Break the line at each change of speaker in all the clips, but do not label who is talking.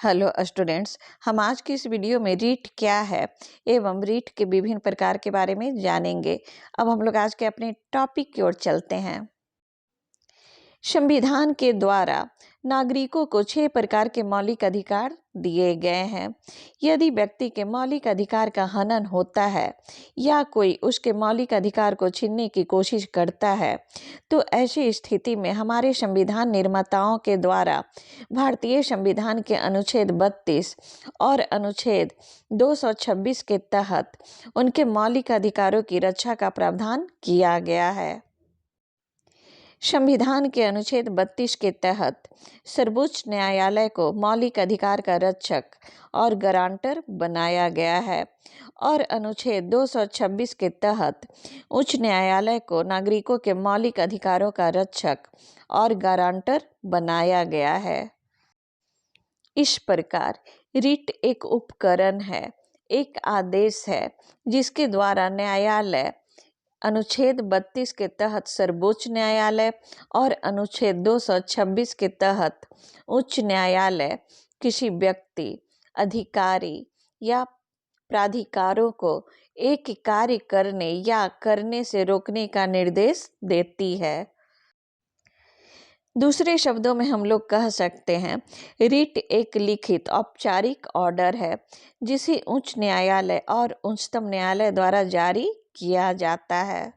Hello students, हम आज की इस वीडियो में रीट क्या है एवं रीट के विभिन्न प्रकार के बारे में जानेंगे। अब हम लोग आज के अपने टॉपिक की ओर चलते हैं। संविधान के द्वारा नागरिकों को 6 प्रकार के मौलिक अधिकार दिए गए हैं। यदि व्यक्ति के मौलिक अधिकार का हनन होता है या कोई उसके मौलिक अधिकार को छीनने की कोशिश करता है, तो ऐसी स्थिति में हमारे संविधान निर्माताओं के द्वारा भारतीय संविधान के अनुच्छेद 32 और अनुच्छेद 226 के तहत उनके मौलिक अधिकारों की रक्षा का प्रावधान किया गया है। संविधान के अनुच्छेद 32 के तहत सर्वोच्च न्यायालय को मौलिक अधिकार का रक्षक और गारंटर बनाया गया है और अनुच्छेद 226 के तहत उच्च न्यायालय को नागरिकों के मौलिक अधिकारों का रक्षक और गारंटर बनाया गया है। इस प्रकार रिट एक उपकरण है, एक आदेश है जिसके द्वारा न्यायालय अनुच्छेद 32 के तहत सर्वोच्च न्यायालय और अनुच्छेद 226 के तहत उच्च न्यायालय किसी व्यक्ति, अधिकारी या प्राधिकारों को एक कार्य करने या करने से रोकने का निर्देश देती है। दूसरे शब्दों में हम लोग कह सकते हैं, रिट एक लिखित औपचारिक ऑर्डर है जिसे उच्च न्यायालय और उच्चतम न्यायालय द्वारा जारी किया जाता है।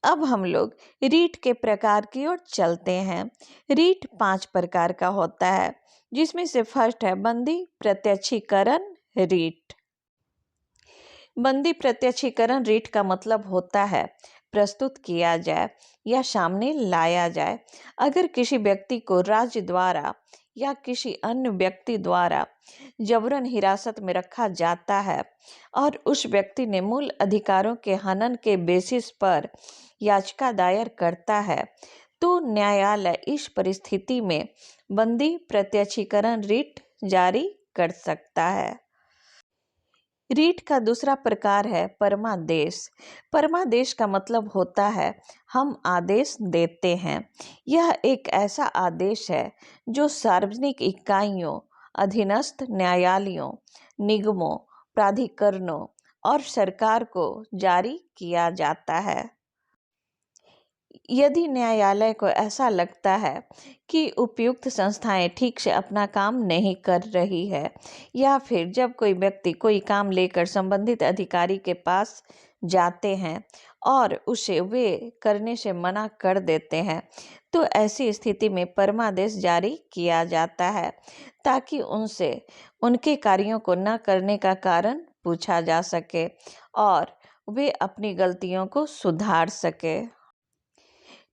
अब हम लोग रीट के प्रकार की ओर चलते हैं। रीट 5 प्रकार का होता है, जिसमें से फर्स्ट है बंदी प्रत्यक्षीकरण रीट। बंदी प्रत्यक्षीकरण रीट का मतलब होता है प्रस्तुत किया जाए या सामने लाया जाए। अगर किसी व्यक्ति को राज्य द्वारा या किसी अन्य व्यक्ति द्वारा जबरन हिरासत में रखा जाता है और उस व्यक्ति ने मूल अधिकारों के हनन के बेसिस पर याचिका दायर करता है, तो न्यायालय इस परिस्थिति में बंदी प्रत्यक्षीकरण रीट जारी कर सकता है। रीट का दूसरा प्रकार है परमादेश। परमादेश का मतलब होता है हम आदेश देते हैं। यह एक ऐसा आदेश है जो सार्वजनिक इकाइयों, अधीनस्थ न्यायालयों, निगमों, प्राधिकरणों और सरकार को जारी किया जाता है। यदि न्यायालय को ऐसा लगता है कि उपयुक्त संस्थाएं ठीक से अपना काम नहीं कर रही है या फिर जब कोई व्यक्ति कोई काम लेकर संबंधित अधिकारी के पास जाते हैं और उसे वे करने से मना कर देते हैं, तो ऐसी स्थिति में परमादेश जारी किया जाता है ताकि उनसे उनके कार्यों को न करने का कारण पूछा जा सके और वे अपनी गलतियों को सुधार सके।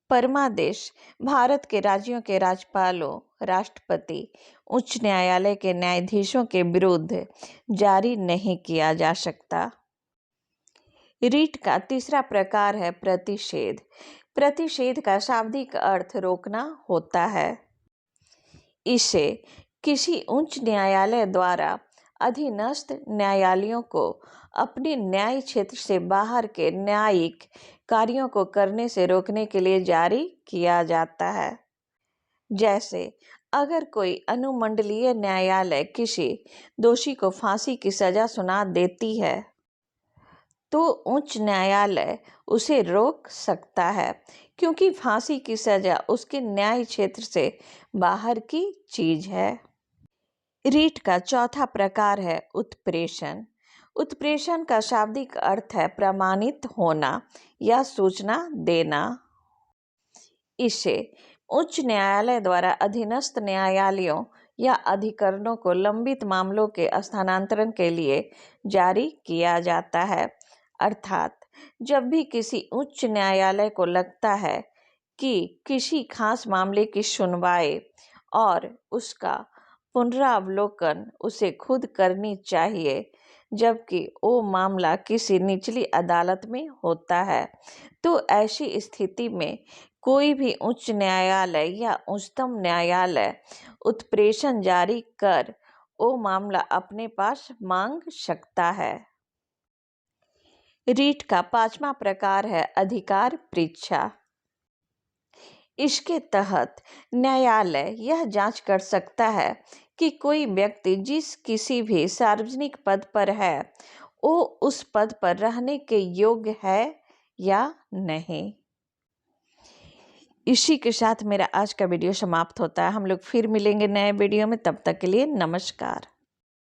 परमादेश भारत के राज्यों के राज्यपालों, राष्ट्रपति, उच्च न्यायालय के न्यायाधीशों के विरुद्ध जारी नहीं किया जा सकता। रीट का तीसरा प्रकार है प्रतिषेध। प्रतिषेध का शाब्दिक अर्थ रोकना होता है। इसे किसी उच्च न्यायालय द्वारा अधीनस्थ न्यायालयों को अपने न्याय क्षेत्र से बाहर के न्यायिक कार्यों को करने से रोकने के लिए जारी किया जाता है। जैसे अगर कोई अनुमंडलीय न्यायालय किसी दोषी को फांसी की सजा सुना देती है, तो उच्च न्यायालय उसे रोक सकता है, क्योंकि फांसी की सजा उसके न्याय क्षेत्र से बाहर की चीज है। रीट का चौथा प्रकार है उत्प्रेषण। उत्प्रेषण का शाब्दिक अर्थ है प्रमाणित होना या सूचना देना। इसे उच्च न्यायालय द्वारा अधीनस्थ न्यायालयों या अधिकरणों को लंबित मामलों के स्थानांतरण के लिए जारी किया जाता है। अर्थात जब भी किसी उच्च न्यायालय को लगता है कि किसी खास मामले की सुनवाई और उसका पुनरावलोकन उसे खुद करनी चाहिए, जबकि वो मामला किसी निचली अदालत में होता है, तो ऐसी स्थिति में कोई भी उच्च न्यायालय या उच्चतम न्यायालय उत्प्रेषण जारी कर वो मामला अपने पास मांग सकता है। रीट का पांचवा प्रकार है अधिकार परीक्षा। इसके तहत न्यायालय यह जांच कर सकता है कि कोई व्यक्ति जिस किसी भी सार्वजनिक पद पर है वो उस पद पर रहने के योग्य है या नहीं। इसी के साथ मेरा आज का वीडियो समाप्त होता है। हम लोग फिर मिलेंगे नए वीडियो में, तब तक के लिए नमस्कार।